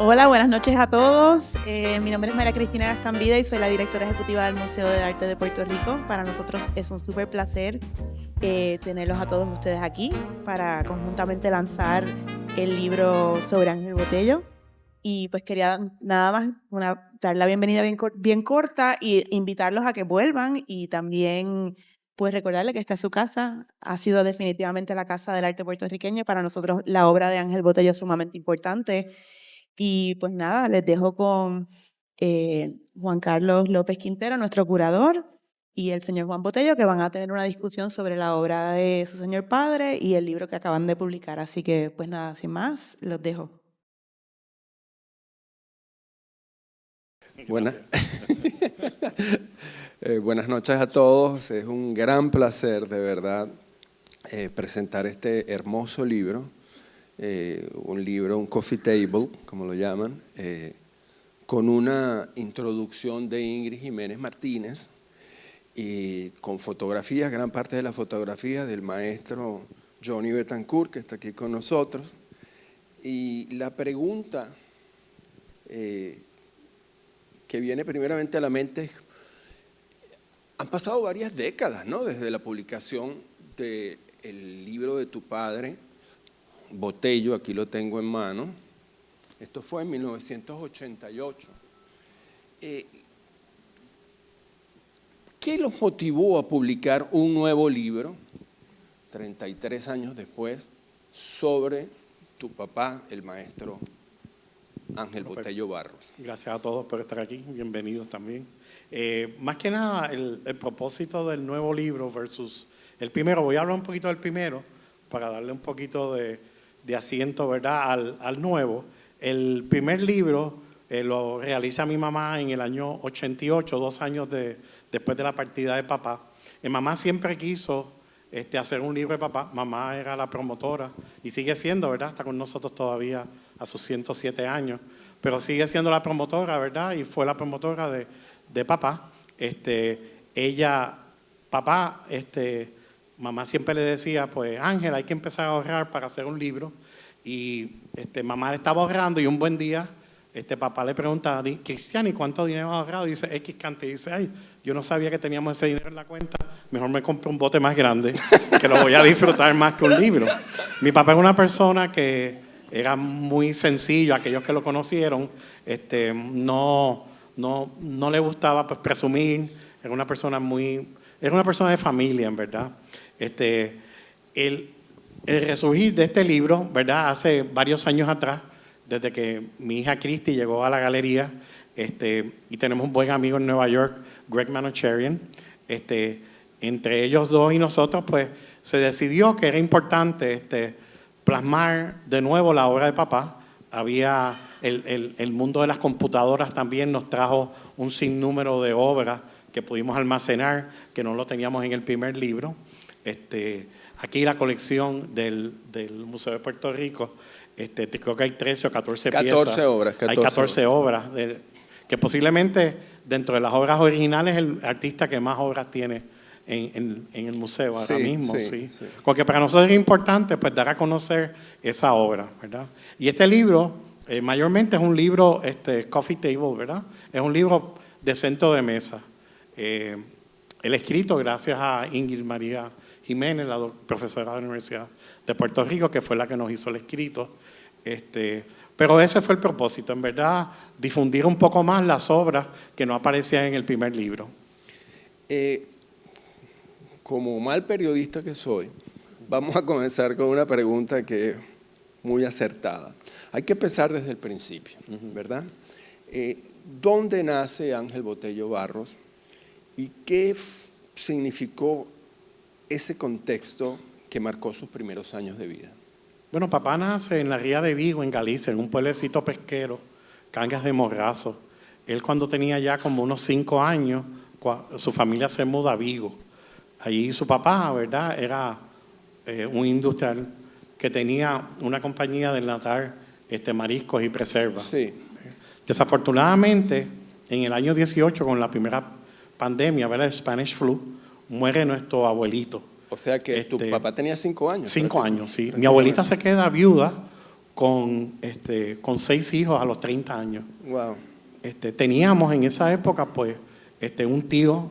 Hola, buenas noches a todos. Mi nombre es María Cristina Gastambide y soy la directora ejecutiva del Museo de Arte de Puerto Rico. Para nosotros es un súper placer tenerlos a todos ustedes aquí para conjuntamente lanzar el libro sobre Ángel Botello. Y pues quería nada más dar la bienvenida bien corta y invitarlos a que vuelvan y también pues recordarle que esta es su casa. Ha sido definitivamente la casa del arte puertorriqueño. Para nosotros la obra de Ángel Botello es sumamente importante. Y pues nada, les dejo con Juan Carlos López Quintero, nuestro curador, y el señor Juan Botello, que van a tener una discusión sobre la obra de su señor padre y el libro que acaban de publicar. Así que pues nada, sin más, los dejo. Buenas noches a todos. Es un gran placer, de verdad, presentar este hermoso libro. Un coffee table, como lo llaman, con una introducción de Ingrid Jiménez Martínez y con fotografías, gran parte de la fotografía del maestro Johnny Betancourt, que está aquí con nosotros. Y la pregunta que viene primeramente a la mente es: han pasado varias décadas, ¿no?, desde la publicación del libro de tu padre, Botello. Aquí lo tengo en mano. Esto fue en 1988. ¿Qué los motivó a publicar un nuevo libro, 33 años después, sobre tu papá, el maestro Ángel Botello Barros? Gracias a todos por estar aquí, bienvenidos también. Más que nada, el propósito del nuevo libro versus el primero. Voy a hablar un poquito del primero para darle un poquito de asiento, ¿verdad?, al nuevo. El primer libro lo realiza mi mamá en el año 88, 2 años después de la partida de papá. Mi mamá siempre quiso hacer un libro de papá. Mamá era la promotora y sigue siendo, ¿verdad? Está con nosotros todavía a sus 107 años, pero sigue siendo la promotora, ¿verdad? Y fue la promotora de papá. Mamá siempre le decía, pues Ángel, hay que empezar a ahorrar para hacer un libro. Y mamá le estaba ahorrando y un buen día papá le pregunta: Cristian, ¿y cuánto dinero has ahorrado? Y dice X cantidad. Y dice: ay, yo no sabía que teníamos ese dinero en la cuenta, mejor me compro un bote más grande que lo voy a disfrutar más que un libro. Mi papá era una persona que era muy sencillo. Aquellos que lo conocieron, no le gustaba pues presumir. Era una persona de familia, en verdad. El resurgir de este libro, ¿verdad?, hace varios años atrás, desde que mi hija Christy llegó a la galería, y tenemos un buen amigo en Nueva York, Greg Manocherian, entre ellos dos y nosotros, pues se decidió que era importante plasmar de nuevo la obra de papá. Había el mundo de las computadoras también nos trajo un sinnúmero de obras que pudimos almacenar, que no lo teníamos en el primer libro. Aquí la colección del Museo de Puerto Rico, creo que hay 13 o 14 piezas. Hay 14 obras, que posiblemente dentro de las obras originales el artista que más obras tiene en el museo ahora mismo. Sí. Porque para nosotros es importante pues dar a conocer esa obra, ¿verdad? Y este libro mayormente es un libro coffee table, ¿verdad? Es un libro de centro de mesa. El escrito gracias a Ingrid María Jiménez, la profesora de la Universidad de Puerto Rico, que fue la que nos hizo el escrito. Pero ese fue el propósito, en verdad, difundir un poco más las obras que no aparecían en el primer libro. Como mal periodista que soy, vamos a comenzar con una pregunta que es muy acertada. Hay que empezar desde el principio, ¿verdad? ¿Dónde nace Ángel Botello Barros y qué significó ese contexto que marcó sus primeros años de vida? Bueno, papá nace en la Ría de Vigo, en Galicia, en un pueblecito pesquero, Cangas de Morrazo. Él, cuando tenía ya como unos 5 años, su familia se muda a Vigo. Allí su papá, ¿verdad?, era un industrial que tenía una compañía de enlatar mariscos y preservas. Sí. Desafortunadamente, en el año 18, con la primera pandemia, ¿verdad?, el Spanish Flu, muere nuestro abuelito. O sea que tu papá tenía 5 años. 5 años, sí. Mi abuelita se queda viuda con 6 hijos a los 30 años. Wow. Teníamos en esa época, pues, un tío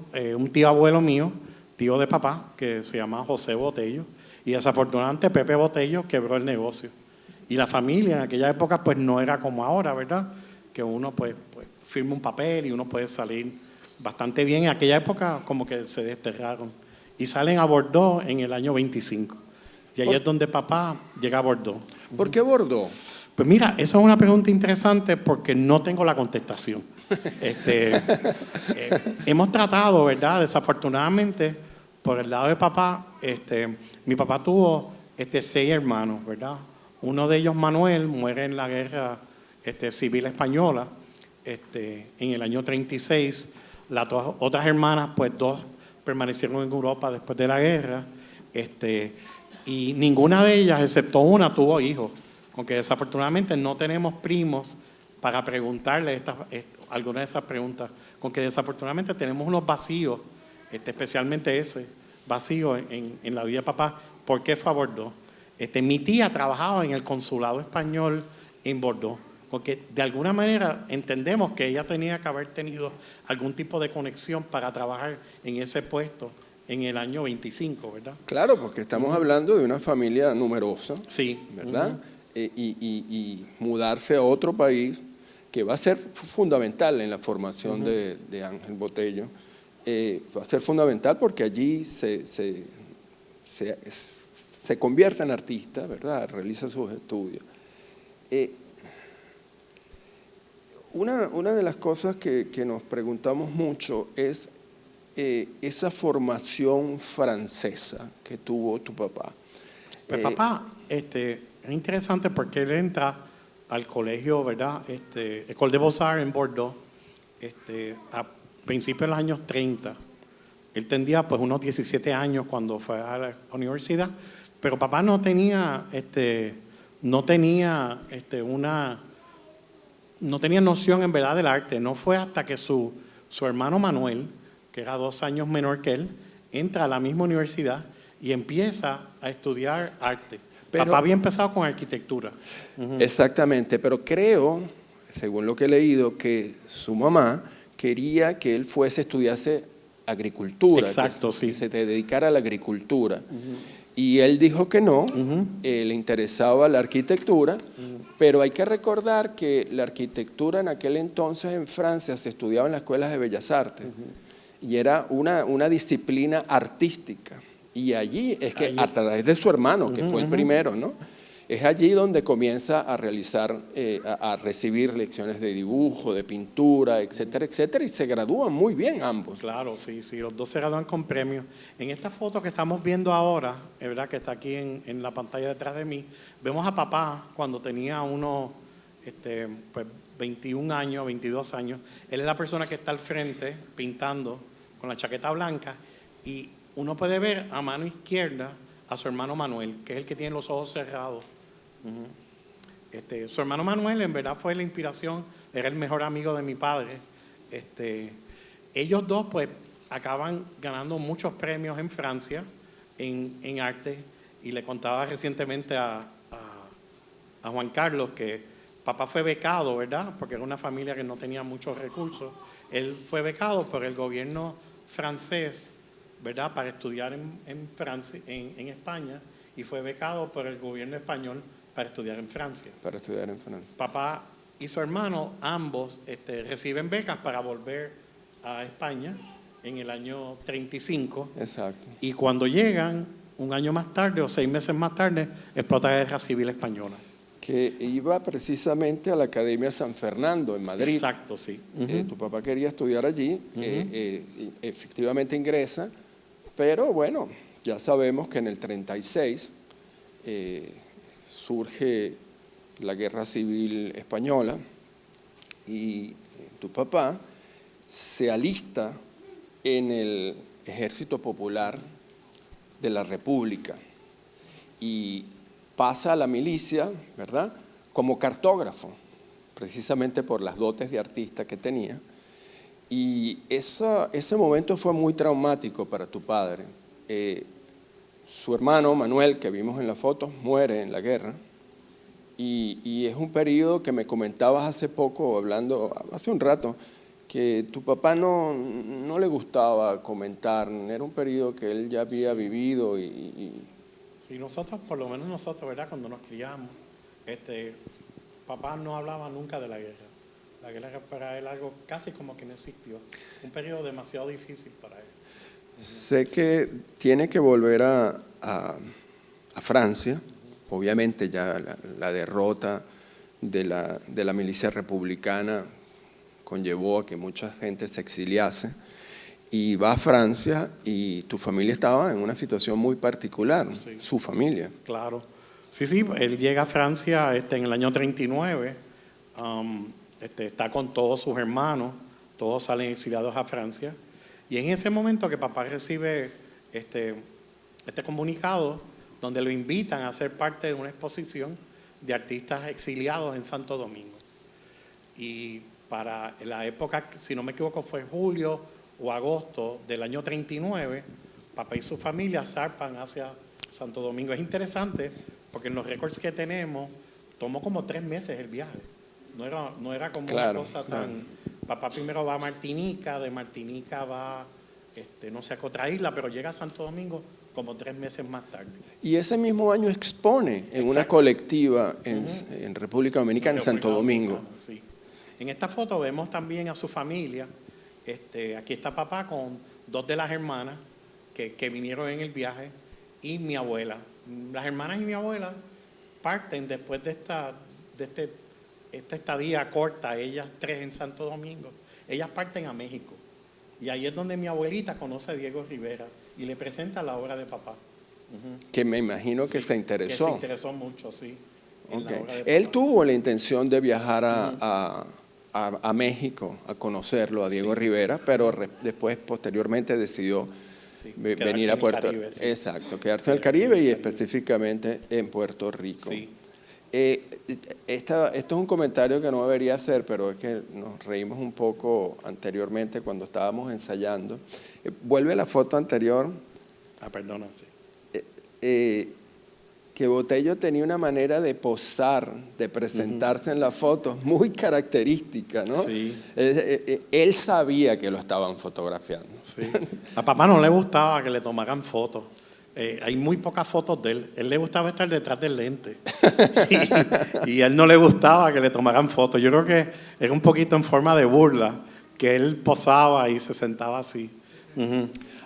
abuelo mío, tío de papá, que se llamaba José Botello, y desafortunadamente Pepe Botello quebró el negocio. Y la familia en aquella época, pues, no era como ahora, ¿verdad? Que uno, pues firma un papel y uno puede salir bastante bien. En aquella época, como que se desterraron. Y salen a Bordeaux en el año 25. Y ahí es donde papá llega a Bordeaux. ¿Por qué Bordeaux? Pues mira, esa es una pregunta interesante porque no tengo la contestación. Hemos tratado, ¿verdad? Desafortunadamente, por el lado de papá, mi papá tuvo 6 hermanos, ¿verdad? Uno de ellos, Manuel, muere en la guerra civil española en el año 36. Las otras hermanas, pues 2 permanecieron en Europa después de la guerra. Y ninguna de ellas, excepto una, tuvo hijos. Aunque desafortunadamente no tenemos primos para preguntarle algunas de esas preguntas. Con que desafortunadamente tenemos unos vacíos, especialmente ese vacío en la vida de papá. ¿Por qué fue a Bordeaux? Mi tía trabajaba en el consulado español en Bordeaux, porque de alguna manera entendemos que ella tenía que haber tenido algún tipo de conexión para trabajar en ese puesto en el año 25, ¿verdad? Claro, porque estamos hablando de una familia numerosa, sí, ¿verdad? Y mudarse a otro país que va a ser fundamental en la formación de Ángel Botello, va a ser fundamental porque allí se convierte en artista, ¿verdad? Realiza sus estudios. Una de las cosas que nos preguntamos mucho es esa formación francesa que tuvo tu papá. Pues papá, es interesante porque él entra al colegio, ¿verdad? École de Beaux-Arts en Bordeaux, a principios de los años 30. Él tendría pues unos 17 años cuando fue a la universidad, pero papá no tenía noción en verdad del arte. No fue hasta que su hermano Manuel, que era 2 años menor que él, entra a la misma universidad y empieza a estudiar arte. Papá había empezado con arquitectura. Exactamente, pero creo, según lo que he leído, que su mamá quería que él fuese a estudiarse agricultura. Exacto, sí. Que se dedicara a la agricultura. Y él dijo que no, le interesaba la arquitectura, pero hay que recordar que la arquitectura en aquel entonces en Francia se estudiaba en las escuelas de Bellas Artes y era una disciplina artística. Y allí es que a través de su hermano, que fue el primero, ¿no? Es allí donde comienza a realizar, a recibir lecciones de dibujo, de pintura, etcétera, etcétera, y se gradúan muy bien ambos. Claro, sí, los 2 se gradúan con premios. En esta foto que estamos viendo ahora, es verdad que está aquí en la pantalla detrás de mí, vemos a papá cuando tenía unos 21 años, 22 años. Él es la persona que está al frente pintando con la chaqueta blanca y uno puede ver a mano izquierda a su hermano Manuel, que es el que tiene los ojos cerrados. Su hermano Manuel en verdad fue la inspiración, era el mejor amigo de mi padre. Ellos 2 pues acaban ganando muchos premios en Francia en arte, y le contaba recientemente a Juan Carlos que papá fue becado, ¿verdad? Porque era una familia que no tenía muchos recursos. Él fue becado por el gobierno francés, ¿verdad? Para estudiar en Francia, en España, y fue becado por el gobierno español para estudiar en Francia. Para estudiar en Francia. Papá y su hermano, ambos reciben becas para volver a España en el año 35. Exacto. Y cuando llegan, un año más tarde o 6 meses más tarde, explota la Guerra Civil Española. Que iba precisamente a la Academia San Fernando en Madrid. Exacto, sí. Tu papá quería estudiar allí, efectivamente ingresa, pero bueno, ya sabemos que en el 36 surge la Guerra Civil Española y tu papá se alista en el Ejército Popular de la República y pasa a la milicia, ¿verdad?, como cartógrafo, precisamente por las dotes de artista que tenía. Y ese momento fue muy traumático para tu padre. Su hermano Manuel, que vimos en la foto, muere en la guerra y es un periodo que me comentabas hace poco, hablando hace un rato, que tu papá no le gustaba comentar, era un periodo que él ya había vivido Sí, nosotros, por lo menos nosotros, ¿verdad? Cuando nos criamos, papá no hablaba nunca de la guerra. La guerra para él algo casi como que no existió. Un periodo demasiado difícil para él. Sé que tiene que volver a Francia, obviamente ya la derrota de la milicia republicana conllevó a que mucha gente se exiliase, y va a Francia y tu familia estaba en una situación muy particular, Sí. su familia. Claro. Sí, él llega a Francia en el año 39, está con todos sus hermanos, todos salen exiliados a Francia, y en ese momento que papá recibe este comunicado donde lo invitan a ser parte de una exposición de artistas exiliados en Santo Domingo. Y para la época, si no me equivoco, fue julio o agosto del año 39, papá y su familia zarpan hacia Santo Domingo. Es interesante porque en los récords que tenemos, tomó como 3 meses el viaje. No era como una cosa tan... Papá primero va a Martinica, de Martinica va, no sé a qué otra isla, pero llega a Santo Domingo como 3 meses más tarde. Y ese mismo año expone en una colectiva en República Dominicana, en Santo Domingo. Sí. En esta foto vemos también a su familia. Aquí está papá con 2 de las hermanas que vinieron en el viaje y mi abuela. Las hermanas y mi abuela parten después de esta estadía corta, ellas 3 en Santo Domingo. Ellas parten a México. Y ahí es donde mi abuelita conoce a Diego Rivera y le presenta la obra de papá. Que me imagino que se interesó. Que se interesó mucho, sí. Okay. Él tuvo la intención de viajar a México a conocerlo, a Diego Rivera, pero después, posteriormente, decidió venir a Puerto Rico. Exacto, quedarse en el Caribe y específicamente en Puerto Rico. Sí. Esto es un comentario que no debería hacer, pero es que nos reímos un poco anteriormente cuando estábamos ensayando. Vuelve a la foto anterior. Perdona, sí. Que Botello tenía una manera de posar, de presentarse en la foto muy característica, ¿no? Sí. Él sabía que lo estaban fotografiando. Sí. A papá no le gustaba que le tomaran fotos. Hay muy pocas fotos de él. Él le gustaba estar detrás del lente. y a él no le gustaba que le tomaran fotos. Yo creo que era un poquito en forma de burla, que él posaba y se sentaba así.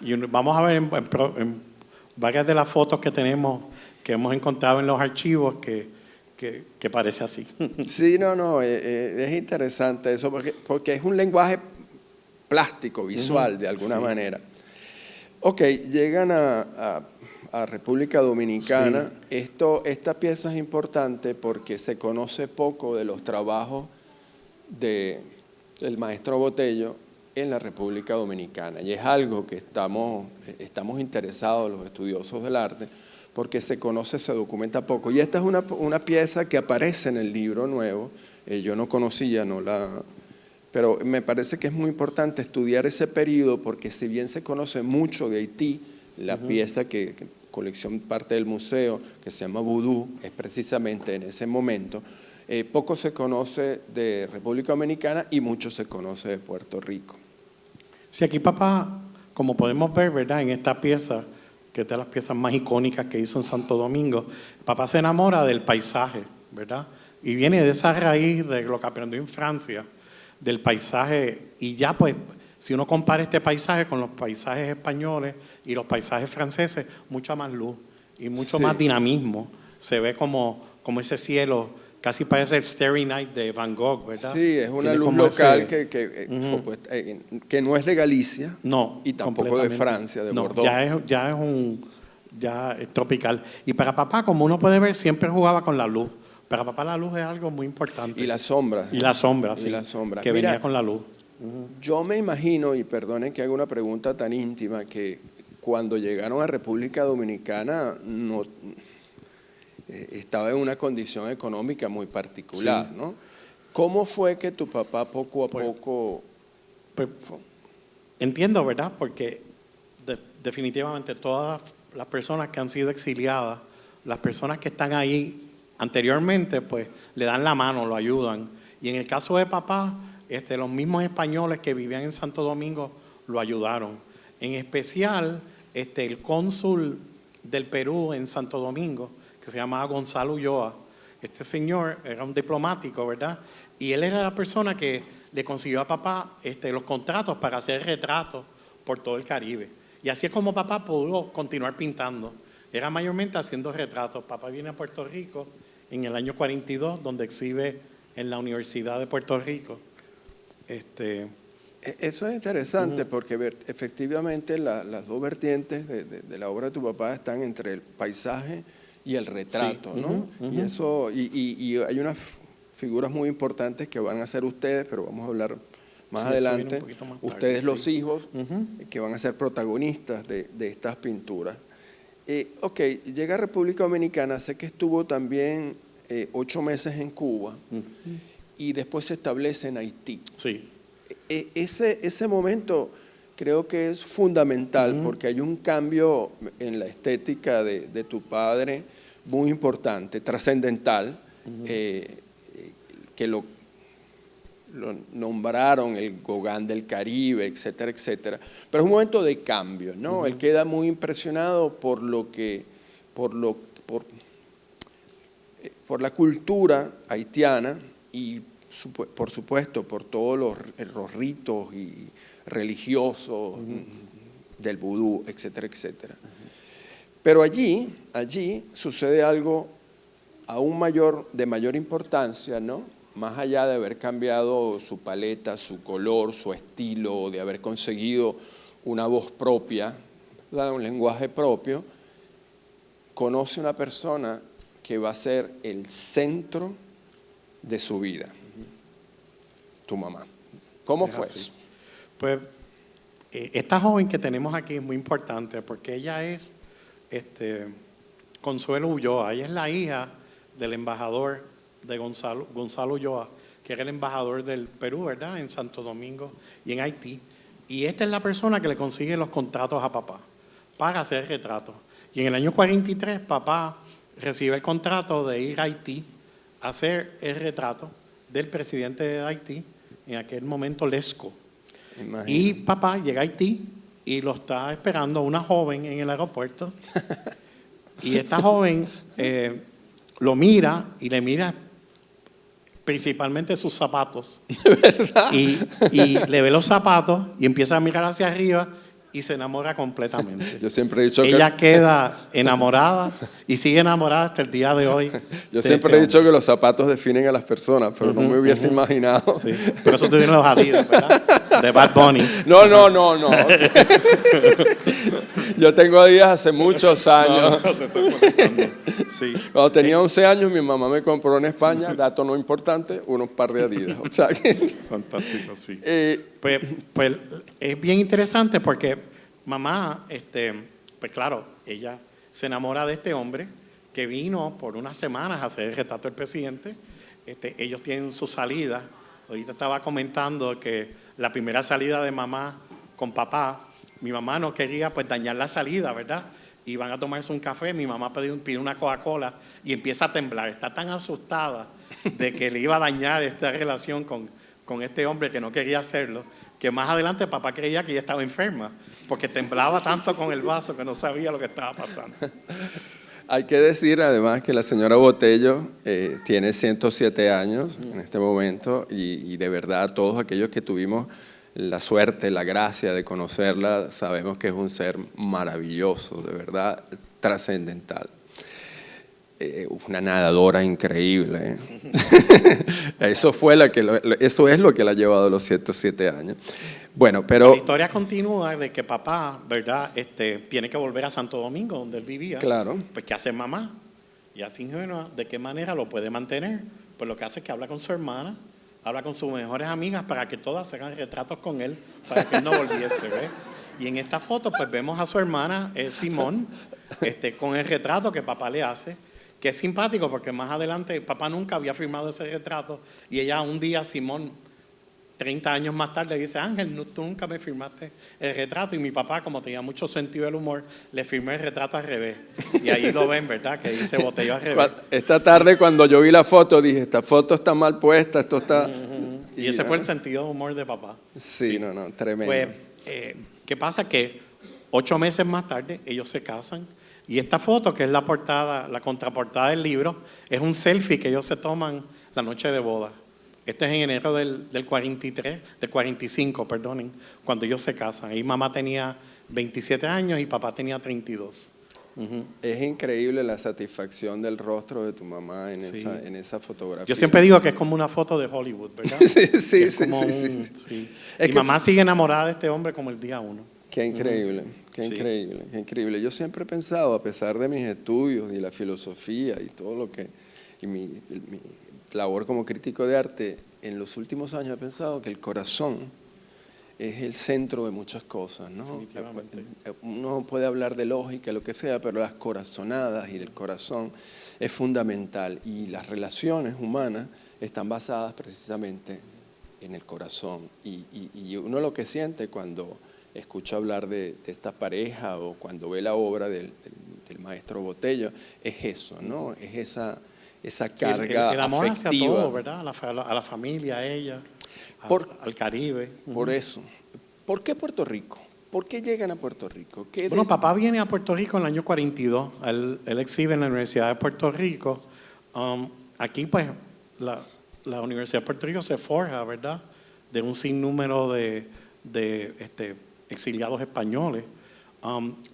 Y vamos a ver en varias de las fotos que tenemos, que hemos encontrado en los archivos, que parece así. Sí, es interesante eso, porque es un lenguaje plástico, visual, de alguna manera. Ok, llegan a República Dominicana. Sí. Esta pieza es importante porque se conoce poco de los trabajos del maestro Botello en la República Dominicana, y es algo que estamos interesados los estudiosos del arte, porque se conoce, se documenta poco. Y esta es una pieza que aparece en el libro nuevo. Yo no conocía, pero me parece que es muy importante estudiar ese periodo, porque si bien se conoce mucho de Haití, la pieza que colección parte del museo, que se llama Vudú, es precisamente en ese momento. Poco se conoce de República Dominicana y mucho se conoce de Puerto Rico. Sí, aquí papá, como podemos ver, ¿verdad?, en esta pieza, que es de las piezas más icónicas que hizo en Santo Domingo, papá se enamora del paisaje, ¿verdad? Y viene de esa raíz de lo que aprendió en Francia, del paisaje, y ya pues, si uno compara este paisaje con los paisajes españoles y los paisajes franceses, mucha más luz y mucho más dinamismo. Se ve como ese cielo, casi parece el Starry Night de Van Gogh, ¿verdad? Sí, es una luz local que no es de Galicia, no, y tampoco de Francia, de Bordeaux. Ya es tropical. Y para papá, como uno puede ver, siempre jugaba con la luz. Para papá la luz es algo muy importante. Y la sombra. Y la sombra, sí. Y la sombra. Que venía con la luz. Yo me imagino, y perdonen que haga una pregunta tan íntima, que cuando llegaron a República Dominicana estaba en una condición económica muy particular, sí, ¿no? ¿Cómo fue que tu papá poco a poco... Entiendo, ¿verdad? Porque definitivamente todas las personas que han sido exiliadas, las personas que están ahí anteriormente, pues le dan la mano, lo ayudan. Y en el caso de papá, los mismos españoles que vivían en Santo Domingo lo ayudaron. En especial, el cónsul del Perú en Santo Domingo, que se llamaba Gonzalo Ulloa. Este señor era un diplomático, ¿verdad? Y él era la persona que le consiguió a papá los contratos para hacer retratos por todo el Caribe. Y así es como papá pudo continuar pintando. Era mayormente haciendo retratos. Papá viene a Puerto Rico en el año 42, donde exhibe en la Universidad de Puerto Rico. Eso es interesante porque efectivamente las dos vertientes de la obra de tu papá están entre el paisaje y el retrato, sí. ¿no? Y eso y hay unas figuras muy importantes que van a ser ustedes, pero vamos a hablar más adelante. Más tarde, ustedes los sí. hijos que van a ser protagonistas de estas pinturas. Ok, llega a República Dominicana, sé que estuvo también 8 meses en Cuba y después se establece en Haití. Sí. Ese momento creo que es fundamental porque hay un cambio en la estética de tu padre muy importante, trascendental, que lo nombraron el Gauguin del Caribe, etcétera, etcétera. Pero es un momento de cambio, ¿no? Él queda muy impresionado por la cultura haitiana y por supuesto por todos los ritos y religiosos del vudú, etcétera, etcétera. Pero allí sucede algo aún de mayor importancia, ¿no? Más allá de haber cambiado su paleta, su color, su estilo, de haber conseguido una voz propia, ¿verdad? Un lenguaje propio, conoce una persona que va a ser el centro de su vida, tu mamá. ¿Cómo fue eso? Pues esta joven que tenemos aquí es muy importante porque ella es Consuelo Ulloa. Ella es la hija del embajador de Gonzalo Ulloa, que era el embajador del Perú, ¿verdad? En Santo Domingo y en Haití. Y esta es la persona que le consigue los contratos a papá para hacer retratos. Y en el año 43 papá recibe el contrato de ir a Haití a hacer el retrato del presidente de Haití, en aquel momento Lesco. Imagínate. Y papá llega a Haití y lo está esperando una joven en el aeropuerto. Y esta joven lo mira y le mira principalmente sus zapatos. ¿Verdad? Y le ve los zapatos y empieza a mirar hacia arriba y se enamora completamente. Yo siempre he dicho Ella queda enamorada y sigue enamorada hasta el día de hoy. Yo siempre he dicho que los zapatos definen a las personas, pero no me hubiese imaginado. Sí, pero eso te vienen los Adidas, ¿verdad? De Bad Bunny. No. Okay. Yo tengo Adidas hace muchos años. No, te estoy molestando. Sí. Cuando tenía 11 años, mi mamá me compró en España, dato no importante, unos par de Adidas. O sea que, fantástico, sí. Pues es bien interesante porque mamá, pues claro, ella se enamora de este hombre que vino por unas semanas a hacer el retrato del presidente. Ellos tienen su salida. Ahorita estaba comentando que la primera salida de mamá con papá, mi mamá no quería pues dañar la salida, ¿verdad? Iban a tomarse un café, mi mamá pide una Coca-Cola y empieza a temblar. Está tan asustada de que le iba a dañar esta relación con este hombre que no quería hacerlo, que más adelante papá creía que ella estaba enferma, porque temblaba tanto con el vaso que no sabía lo que estaba pasando. hay que decir además que la señora Botello tiene 107 años en este momento y de verdad todos aquellos que tuvimos la suerte, la gracia de conocerla, sabemos que es un ser maravilloso, de verdad trascendental. Una nadadora increíble. Eso es lo que la ha llevado a los 107 años. Bueno, pero la historia continúa de que papá, ¿verdad? Tiene que volver a Santo Domingo, donde él vivía. Claro. Pues, ¿qué hace mamá? Y así ingenua, ¿de qué manera lo puede mantener? Pues lo que hace es que habla con su hermana, habla con sus mejores amigas para que todas se hagan retratos con él, para que él no volviese, ¿ves? Y en esta foto, pues vemos a su hermana, Simón, con el retrato que papá le hace, que es simpático porque más adelante papá nunca había firmado ese retrato y ella un día, Simón, 30 años más tarde dice, Ángel, tú nunca me firmaste el retrato. Y mi papá, como tenía mucho sentido del humor, le firmé el retrato al revés. Y ahí lo ven, ¿verdad? Que dice botella al revés. Esta tarde cuando yo vi la foto dije, esta foto está mal puesta, esto está... Y ese fue el sentido de humor de papá. Sí, no, tremendo. Pues, ¿qué pasa? Que 8 meses más tarde ellos se casan. Y esta foto, que es la portada, la contraportada del libro, es un selfie que ellos se toman la noche de boda. Este es en enero del 45, perdonen, cuando ellos se casan. Ahí mamá tenía 27 años y papá tenía 32. Es increíble la satisfacción del rostro de tu mamá en, Sí. en esa fotografía. Yo siempre digo que es como una foto de Hollywood, ¿verdad? Sí. Es como sí. Es Y que mamá sigue enamorada de este hombre como el día 1. Qué increíble, qué Sí. increíble, qué increíble. Yo siempre he pensado, a pesar de mis estudios y la filosofía y todo lo que, y mi labor como crítico de arte, en los últimos años he pensado que el corazón es el centro de muchas cosas, ¿no? Definitivamente. Uno puede hablar de lógica, lo que sea, pero las corazonadas y el corazón es fundamental. Y las relaciones humanas están basadas precisamente en el corazón. Y uno lo que siente cuando escucha hablar de esta pareja o cuando ve la obra del maestro Botello, es eso, ¿no? Es esa carga el amor hacia afectiva. todo, ¿verdad? A la familia, a ella, al Caribe. Por eso. ¿Por qué Puerto Rico? ¿Por qué llegan a Puerto Rico? Bueno, papá viene a Puerto Rico en el año 42. Él exhibe en la Universidad de Puerto Rico. Aquí, pues, la Universidad de Puerto Rico se forja, ¿verdad? De un sinnúmero de exiliados españoles.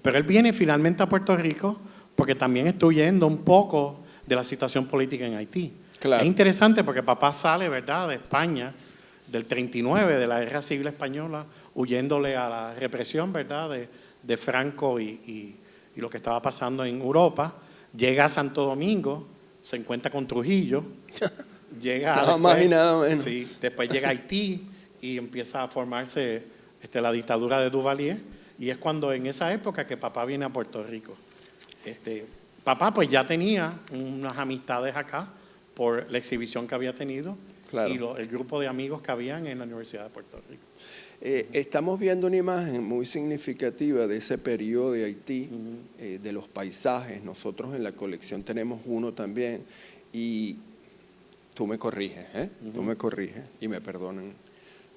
Pero él viene finalmente a Puerto Rico porque también está huyendo un poco de la situación política en Haití. Claro. Es interesante porque papá sale, ¿verdad?, de España, del 39, de la Guerra Civil Española, huyéndole a la represión, ¿verdad?, de Franco y lo que estaba pasando en Europa. Llega a Santo Domingo, se encuentra con Trujillo, llega Nada más y nada menos. Sí, después llega a Haití y empieza a formarse la dictadura de Duvalier, y es cuando en esa época que papá viene a Puerto Rico. Papá pues ya tenía unas amistades acá por la exhibición que había tenido. Claro. Y el grupo de amigos que habían en la Universidad de Puerto Rico. Estamos viendo una imagen muy significativa de ese periodo de Haití, de los paisajes. Nosotros en la colección tenemos uno también y tú me corriges, tú me corriges y me perdonan.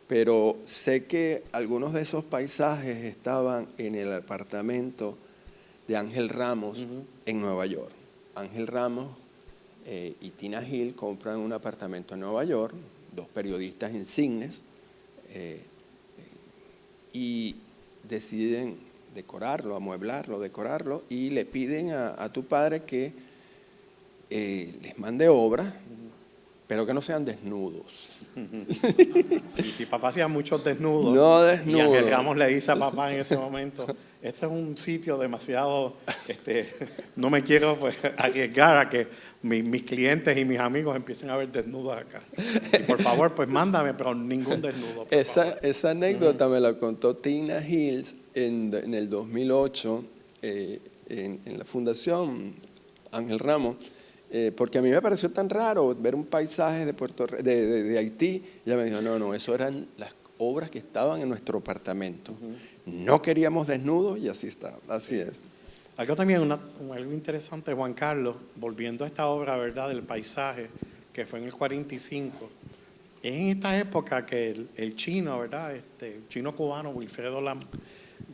Pero sé que algunos de esos paisajes estaban en el apartamento de Ángel Ramos en Nueva York. Ángel Ramos y Tina Hill compran un apartamento en Nueva York, 2 periodistas insignes, y deciden decorarlo, amueblarlo, decorarlo, y le piden a tu padre que les mande obras, pero que no sean desnudos. Sí, papá hacía muchos desnudos. No desnudos. Y Ángel Ramos le dice a papá en ese momento, este es un sitio demasiado, no me quiero pues arriesgar a que mis clientes y mis amigos empiecen a ver desnudos acá. Y por favor, pues mándame, pero ningún desnudo. Esa anécdota me la contó Tina Hills en el 2008 en la Fundación Ángel Ramos. Porque a mí me pareció tan raro ver un paisaje de Haití. Ella me dijo, no, eso eran las obras que estaban en nuestro apartamento. No queríamos desnudos y así está, así es. Algo también, algo interesante, Juan Carlos, volviendo a esta obra, ¿verdad?, del paisaje, que fue en el 45. Es en esta época que el chino, ¿verdad?, el chino cubano, Wilfredo Lam,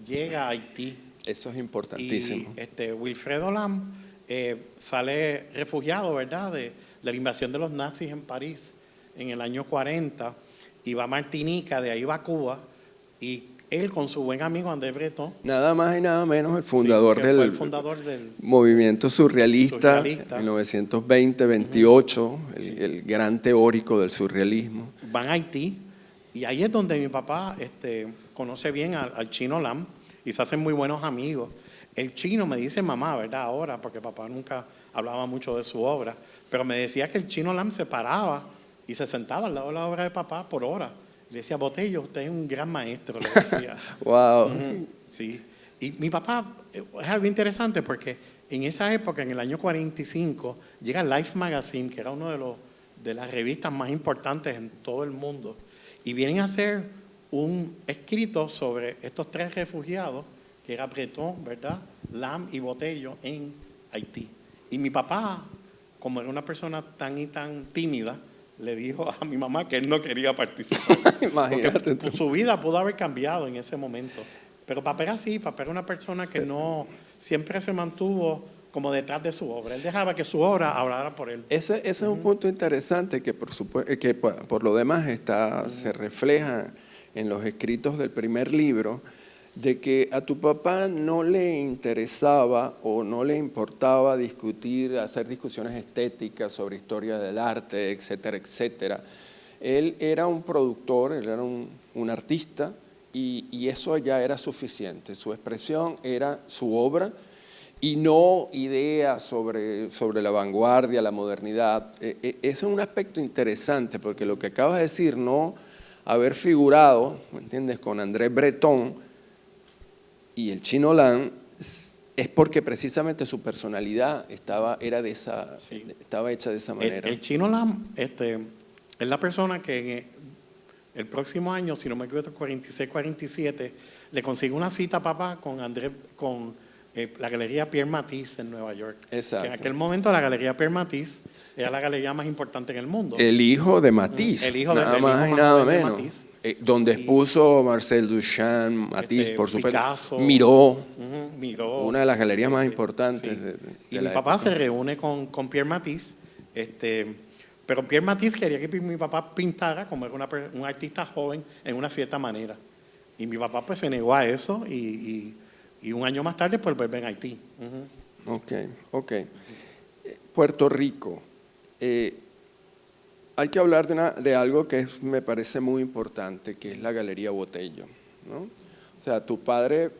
llega a Haití. Eso es importantísimo. Y Wilfredo Lam sale refugiado, ¿verdad?, de la invasión de los nazis en París en el año 40, y va a Martinica, de ahí va a Cuba, y él con su buen amigo André Breton, Nada más y nada menos el fundador, que fue el fundador del movimiento surrealista. En 1920-28, el gran teórico del surrealismo. van a Haití, y ahí es donde mi papá conoce bien al chino Lam y se hacen muy buenos amigos. El chino me dice mamá, ¿verdad?, ahora, porque papá nunca hablaba mucho de su obra, pero me decía que el chino Lam se paraba y se sentaba al lado de la obra de papá por horas. Le decía, Botello, usted es un gran maestro, le decía. Wow. Sí. Y mi papá, es algo interesante porque en esa época, en el año 45, llega Life Magazine, que era uno de las revistas más importantes en todo el mundo. y vienen a hacer un escrito sobre estos 3 refugiados, que era Breton, ¿verdad?, Lam y Botello, en Haití. Y mi papá, como era una persona tan y tan tímida, le dijo a mi mamá que él no quería participar. Imagínate Porque tú. su vida pudo haber cambiado en ese momento. Pero papá era así, papá era una persona que no siempre se mantuvo como detrás de su obra. Él dejaba que su obra hablara por él. Ese es un punto interesante que por lo demás se refleja en los escritos del primer libro, de que a tu papá no le interesaba o no le importaba hacer discusiones estéticas sobre historia del arte, etcétera, etcétera. Él era un productor, él era un artista y eso ya era suficiente. Su expresión era su obra y no ideas sobre la vanguardia, la modernidad. Eso es un aspecto interesante porque lo que acabas de decir, no haber figurado, ¿me entiendes?, con André Breton y el Chino Lam, es porque precisamente su personalidad estaba hecha de esa manera. El Chino Lam es la persona que el próximo año, si no me equivoco, 46, 47, le consigue una cita a papá con la Galería Pierre Matisse en Nueva York. Exacto. En aquel momento la Galería Pierre Matisse era la galería más importante en el mundo. El hijo de Matisse, El hijo nada del más hijo y nada más joven de menos. Matisse. Donde expuso Marcel Duchamp, Matisse, por supuesto, Picasso, Miró, Miró, una de las galerías más importantes sí. de Y la mi papá época. se reúne con Pierre Matisse, pero Pierre Matisse quería que mi papá pintara como era un artista joven en una cierta manera. Y mi papá pues se negó a eso y un año más tarde pues vuelve en Haití. Ok. Puerto Rico. Hay que hablar de algo que me parece muy importante, que es la Galería Botello, ¿no? O sea, tu padre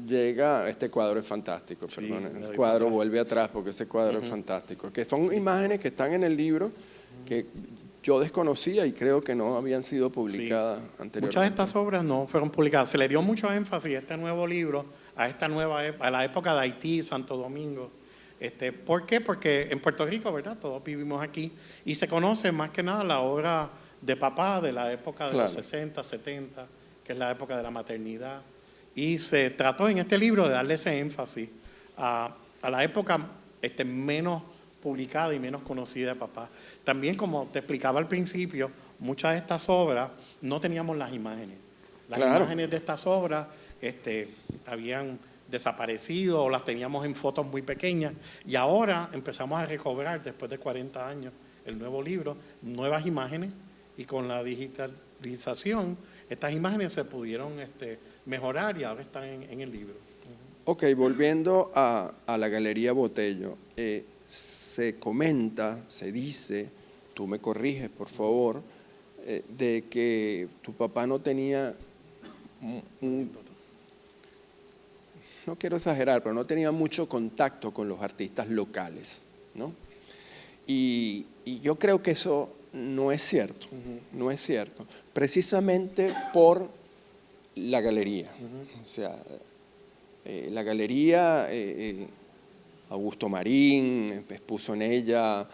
llega, este cuadro es fantástico, Sí, perdón, me el doy cuadro cuenta. vuelve atrás porque ese cuadro es fantástico, que son imágenes que están en el libro que yo desconocía y creo que no habían sido publicadas anteriormente. Muchas de estas obras no fueron publicadas. Se le dio mucho énfasis a este nuevo libro, a la época de Haití, Santo Domingo. ¿Por qué? Porque en Puerto Rico, ¿verdad? Todos vivimos aquí y se conoce más que nada la obra de papá de la época de los 60, 70, que es la época de la maternidad. Y se trató en este libro de darle ese énfasis a la época menos publicada y menos conocida de papá. También, como te explicaba al principio, muchas de estas obras no teníamos las imágenes. Las imágenes de estas obras habían desaparecido o las teníamos en fotos muy pequeñas y ahora empezamos a recobrar, después de 40 años, el nuevo libro, nuevas imágenes y con la digitalización estas imágenes se pudieron mejorar y ahora están en el libro. Ok, volviendo a la Galería Botello, se comenta, se dice, tú me corriges por favor, de que tu papá no tenía no quiero exagerar, pero no tenía mucho contacto con los artistas locales, ¿no? Y yo creo que eso no es cierto, no es cierto, precisamente por la galería. O sea, la galería, Augusto Marín expuso en ella,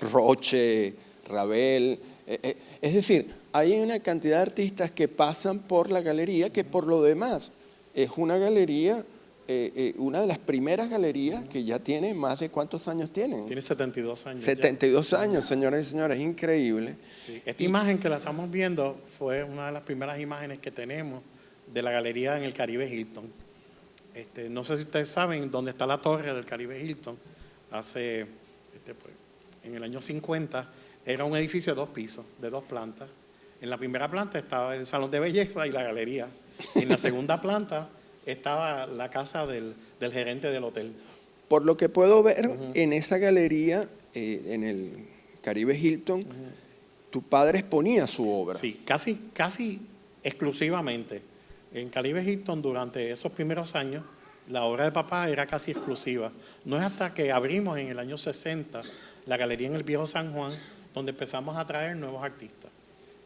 Roche, Ravel, es decir, hay una cantidad de artistas que pasan por la galería que por lo demás es una galería, una de las primeras galerías que ya tiene más de ¿cuántos años tienen? Tiene 72 años. 72 años, señoras y señores, es increíble. Sí. Esta imagen que la estamos viendo fue una de las primeras imágenes que tenemos de la galería en el Caribe Hilton. No sé si ustedes saben dónde está la torre del Caribe Hilton. En el año 50 era un edificio de 2 pisos, de 2 plantas. En la primera planta estaba el salón de belleza y la galería. En la segunda planta estaba la casa del gerente del hotel. Por lo que puedo ver, en esa galería, en el Caribe Hilton, tu padre exponía su obra. Sí, casi exclusivamente. En Caribe Hilton, durante esos primeros años, la obra de papá era casi exclusiva. No es hasta que abrimos en el año 60 la galería en el Viejo San Juan, donde empezamos a traer nuevos artistas.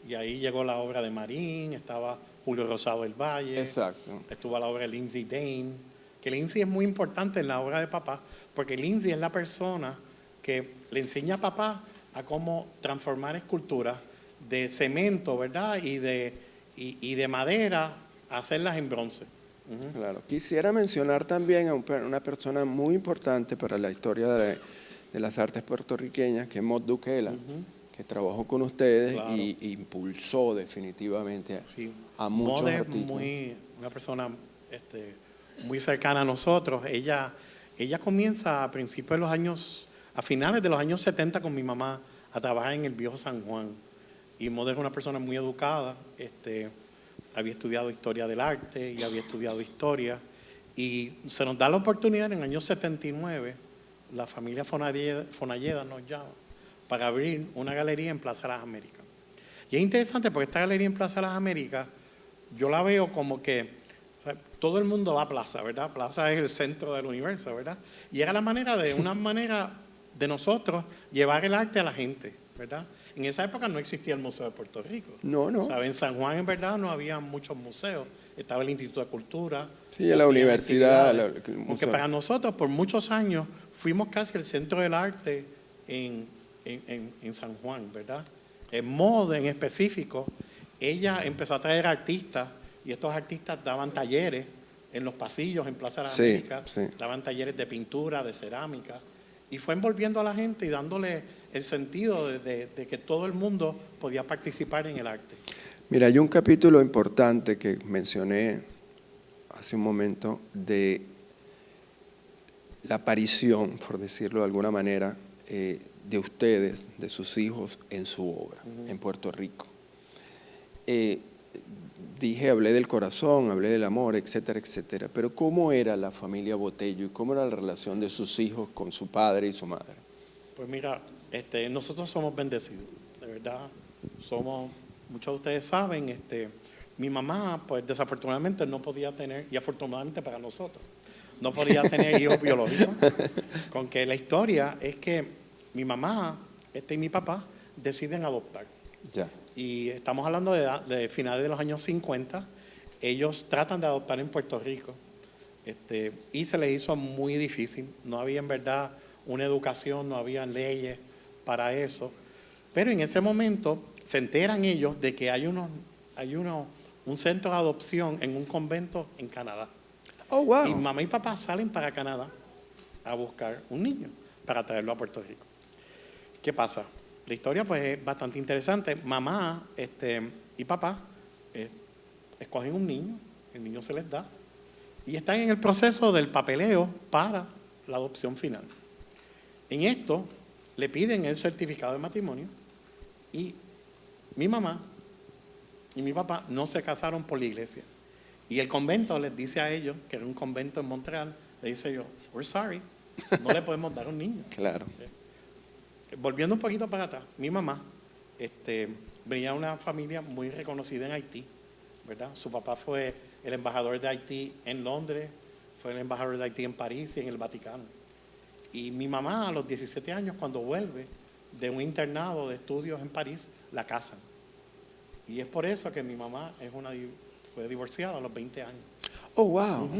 Y ahí llegó la obra de Marín, estaba Julio Rosado del Valle. Exacto. Estuvo la obra de Lindsay Dane, que Lindsay es muy importante en la obra de papá, porque Lindsay es la persona que le enseña a papá a cómo transformar esculturas de cemento, ¿verdad? Y de madera, hacerlas en bronce. Claro. Quisiera mencionar también a una persona muy importante para la historia de las artes puertorriqueñas, que es Mot Duquela, que trabajó con ustedes y impulsó definitivamente a muchos Mot es artistas. una persona muy cercana a nosotros. Ella comienza a finales de los años 70 con mi mamá a trabajar en el viejo San Juan. Y Mot es una persona muy educada, había estudiado historia del arte y había estudiado historia. Y se nos da la oportunidad en el año 79, la familia Fonalleda nos llama para abrir una galería en Plaza de las Américas. Y es interesante porque esta galería en Plaza de las Américas, yo la veo como que todo el mundo va a Plaza, ¿verdad? Plaza es el centro del universo, ¿verdad? Y era una manera de nosotros llevar el arte a la gente, ¿verdad? En esa época no existía el Museo de Puerto Rico. No. O sea, en San Juan, en verdad, no había muchos museos. Estaba el Instituto de Cultura. Sí, la universidad. Aunque para nosotros, por muchos años, fuimos casi el centro del arte en San Juan, ¿verdad? En Mot, en específico, ella empezó a traer artistas y estos artistas daban talleres en los pasillos en Plaza de las Américas, daban talleres de pintura, de cerámica, y fue envolviendo a la gente y dándole el sentido de que todo el mundo podía participar en el arte. Mira, hay un capítulo importante que mencioné hace un momento de la aparición, por decirlo de alguna manera, de ustedes, de sus hijos en su obra, en Puerto Rico. Hablé del corazón, hablé del amor, etcétera, etcétera, pero ¿cómo era la familia Botello y cómo era la relación de sus hijos con su padre y su madre? Pues mira, nosotros somos bendecidos, de verdad, muchos de ustedes saben, mi mamá, pues desafortunadamente no podía tener, y afortunadamente para nosotros, no podía tener hijos biológicos, con que la historia es que mi mamá y mi papá deciden adoptar. Ya. Y estamos hablando de finales de los años 50. Ellos tratan de adoptar en Puerto Rico y se les hizo muy difícil. No había en verdad una educación, no había leyes para eso. Pero en ese momento se enteran ellos de que hay un centro de adopción en un convento en Canadá. Oh, wow. Y mamá y papá salen para Canadá a buscar un niño para traerlo a Puerto Rico. ¿Qué pasa? La historia pues es bastante interesante. Mamá y papá escogen un niño, el niño se les da y están en el proceso del papeleo para la adopción final. En esto le piden el certificado de matrimonio y mi mamá y mi papá no se casaron por la iglesia. Y el convento les dice a ellos, que era un convento en Montreal, le dice yo, we're sorry, no le podemos dar un niño. Claro. Volviendo un poquito para atrás, mi mamá venía de una familia muy reconocida en Haití, ¿verdad? Su papá fue el embajador de Haití en Londres, fue el embajador de Haití en París y en el Vaticano. Y mi mamá a los 17 años, cuando vuelve de un internado de estudios en París, la casan. Y es por eso que mi mamá fue divorciada a los 20 años. Oh, wow.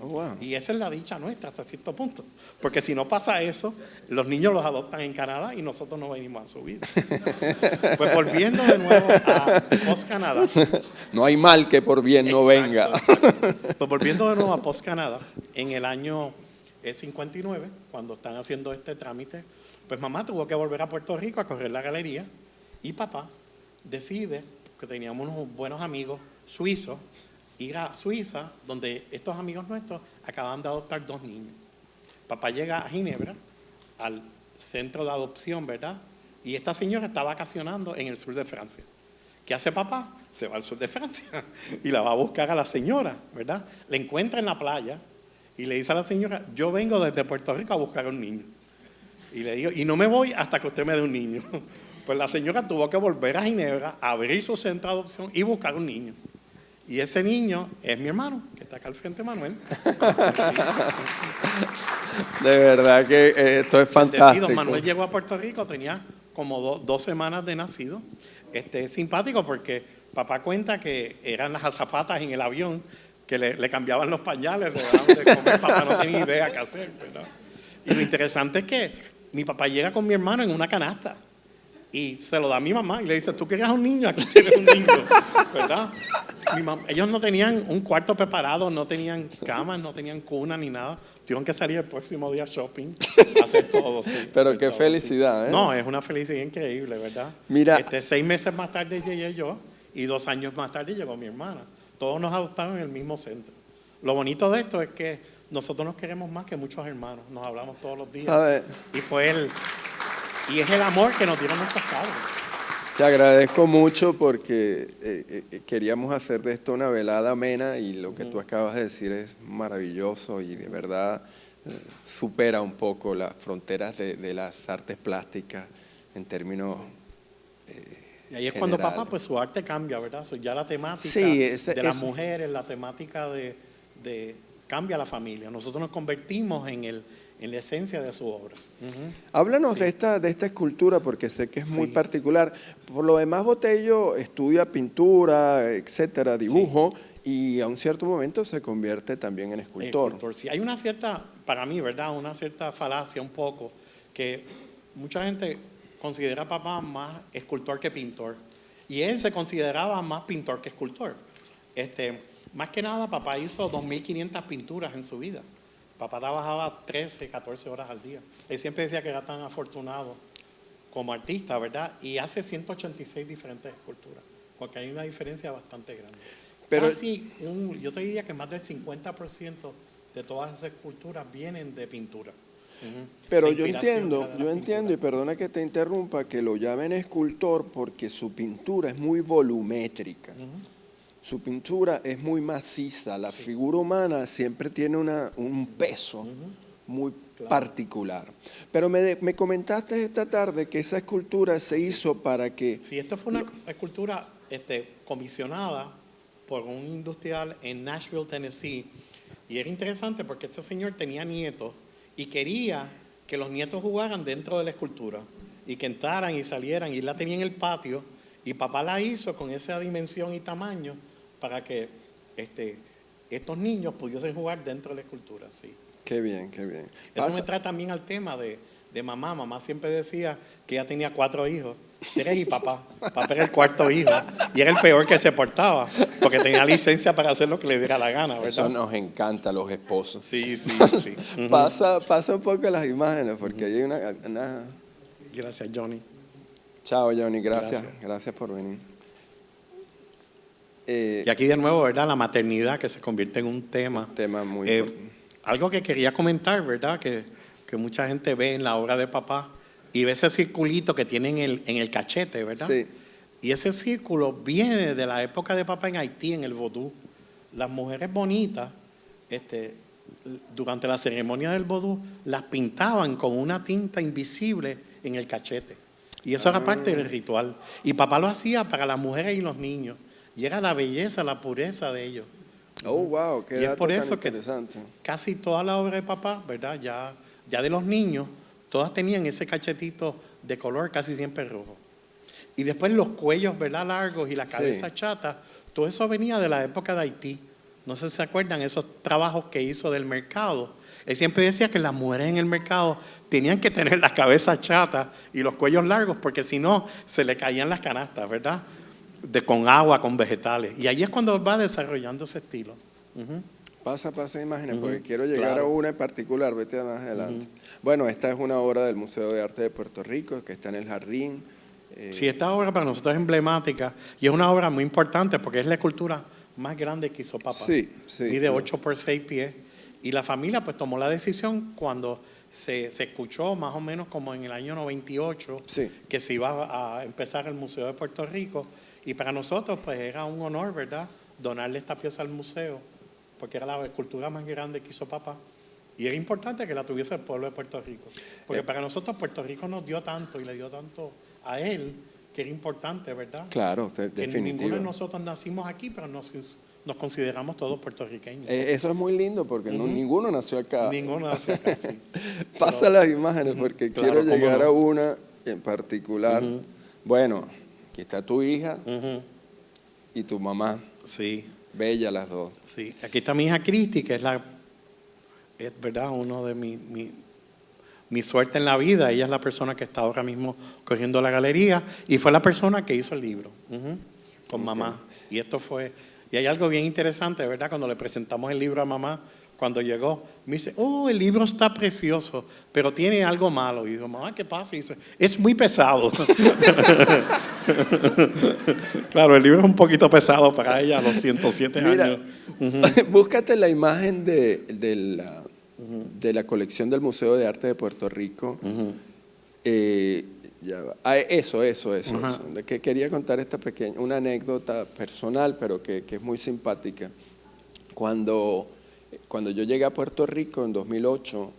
Oh, wow. Y esa es la dicha nuestra hasta cierto punto. Porque si no pasa eso, los niños los adoptan en Canadá y nosotros no venimos a su vida. Pues volviendo de nuevo a Post-Canadá. No hay mal que por bien no venga. Exacto. Pues volviendo de nuevo a Post-Canadá, en el año 59, cuando están haciendo este trámite, pues mamá tuvo que volver a Puerto Rico a correr la galería y papá decide, que teníamos unos buenos amigos suizos, ir a Suiza, donde estos amigos nuestros acaban de adoptar 2 niños. Papá llega a Ginebra, al centro de adopción, ¿verdad? Y esta señora está vacacionando en el sur de Francia. ¿Qué hace papá? Se va al sur de Francia y la va a buscar a la señora, ¿verdad? La encuentra en la playa y le dice a la señora, yo vengo desde Puerto Rico a buscar a un niño. Y le digo, y no me voy hasta que usted me dé un niño. Pues la señora tuvo que volver a Ginebra, abrir su centro de adopción y buscar un niño. Y ese niño es mi hermano, que está acá al frente, Manuel. De verdad que esto es fantástico. Manuel llegó a Puerto Rico, tenía como 2 semanas de nacido. Es simpático porque papá cuenta que eran las azafatas en el avión que le cambiaban los pañales, le daban de comer. Papá no tenía idea qué hacer, ¿verdad? Y lo interesante es que mi papá llega con mi hermano en una canasta. y se lo da a mi mamá y le dice, tú querías un niño, aquí tienes un niño, ¿verdad? Ellos no tenían un cuarto preparado, no tenían camas, no tenían cuna ni nada. Tuvieron que salir el próximo día shopping, hacer todo. Sí, Pero hacer qué todo, felicidad, sí. ¿eh? No, es una felicidad increíble, ¿verdad? Mira. 6 meses más tarde llegué yo y 2 años más tarde llegó mi hermana. Todos nos adoptaron en el mismo centro. Lo bonito de esto es que nosotros nos queremos más que muchos hermanos. Nos hablamos todos los días. ¿Sabe? Y es el amor que nos dieron nuestros padres. Te agradezco mucho porque queríamos hacer de esto una velada amena y lo que tú acabas de decir es maravilloso y de verdad supera un poco las fronteras de las artes plásticas en términos Y ahí es cuando generales. papá, pues su arte cambia, ¿verdad? Ya la temática Sí, de las mujeres, la temática de cambia la familia. Nosotros nos convertimos en la esencia de su obra. Háblanos Sí. de esta escultura porque sé que es muy Sí. particular. Por lo demás, Botello estudia pintura, etcétera, dibujo y a un cierto momento se convierte también en escultor. Sí, hay una cierta, para mí, ¿verdad? Una cierta falacia un poco, que mucha gente considera a papá más escultor que pintor. Y él se consideraba más pintor que escultor. Más que nada, papá hizo 2.500 pinturas en su vida. Papá trabajaba 13, 14 horas al día. Él siempre decía que era tan afortunado como artista, ¿verdad? Y hace 186 diferentes esculturas, porque hay una diferencia bastante grande. Pero, Yo te diría que más del 50% de todas esas esculturas vienen de pintura. pero La yo inspiración de la entiendo, y pintura. perdona que te interrumpa, que lo llamen escultor porque su pintura es muy volumétrica. Su pintura es muy maciza, la figura humana siempre tiene un peso muy particular. Pero me comentaste esta tarde que esa escultura se hizo para que... Sí, esta fue una escultura comisionada por un industrial en Nashville, Tennessee. Y era interesante porque este señor tenía nietos y quería que los nietos jugaran dentro de la escultura y que entraran y salieran. Y la tenía en el patio y papá la hizo con esa dimensión y tamaño para que estos niños pudiesen jugar dentro de la escultura. Sí. Qué bien, qué bien. Eso me trae también al tema de mamá. Mamá siempre decía que ella tenía 4 hijos. 3 y papá. Papá era el 4.º hijo. Y era el peor que se portaba, porque tenía licencia para hacer lo que le diera la gana, ¿verdad? Eso nos encanta a los esposos. Sí. Pasa un poco las imágenes, porque hay una... Gracias, Johnny. Chao, Johnny, gracias por venir. Y aquí de nuevo, ¿verdad? La maternidad que se convierte en un tema. Tema muy importante. Algo que quería comentar, ¿verdad? Que mucha gente ve en la obra de papá y ve ese circulito que tiene en el cachete, ¿verdad? Sí. Y ese círculo viene de la época de papá en Haití, en el vodú. Las mujeres bonitas, durante la ceremonia del vodú, las pintaban con una tinta invisible en el cachete. Y eso era parte del ritual. Y papá lo hacía para las mujeres y los niños. Y era la belleza, la pureza de ellos. Oh, wow, qué Y es dato por tan eso que interesante. casi toda la obra de papá, ¿verdad? Ya de los niños, todas tenían ese cachetito de color casi siempre rojo. Y después los cuellos, ¿verdad? Largos y la cabeza chata, todo eso venía de la época de Haití. No sé si se acuerdan esos trabajos que hizo del mercado. Él siempre decía que las mujeres en el mercado tenían que tener la cabeza chata y los cuellos largos, porque si no, se le caían las canastas, ¿verdad? Con agua, con vegetales. Y ahí es cuando va desarrollando ese estilo. Pasa imágenes, porque quiero llegar a una en particular, vete más adelante. Bueno, esta es una obra del Museo de Arte de Puerto Rico, que está en el jardín. Sí, esta obra para nosotros es emblemática y es una obra muy importante porque es la escultura más grande que hizo papá. Sí. Mide 8 por 6 pies. Y la familia pues tomó la decisión cuando se escuchó más o menos como en el año 98 que se iba a empezar el Museo de Puerto Rico. Y para nosotros pues era un honor, ¿verdad?, donarle esta pieza al museo, porque era la escultura más grande que hizo papá. Y era importante que la tuviese el pueblo de Puerto Rico. Porque para nosotros Puerto Rico nos dio tanto y le dio tanto a él, que era importante, ¿verdad? Claro, Que definitivo. ninguno de nosotros nacimos aquí, pero nos consideramos todos puertorriqueños. Eso es muy lindo, porque ninguno nació acá. Ninguno nació acá, sí. Pasa las imágenes, porque Claro, quiero llegar cómo no. a una en particular. Bueno, aquí está tu hija y tu mamá. Sí. Bella las dos. Sí, aquí está mi hija Cristi, que es verdad uno de mis mi suerte en la vida. Ella es la persona que está ahora mismo corriendo la galería y fue la persona que hizo el libro con mamá. Y esto fue, y hay algo bien interesante, ¿verdad? Cuando le presentamos el libro a mamá, cuando llegó, me dice, oh, el libro está precioso, pero tiene algo malo. Y digo, mamá, ¿qué pasa? Y dice, es muy pesado. Claro, el libro es un poquito pesado para ella a los 107 años. Búscate la imagen de la colección del Museo de Arte de Puerto Rico. Ya va. Eso. De que quería contar una anécdota personal, pero que es muy simpática. Cuando yo llegué a Puerto Rico en 2008,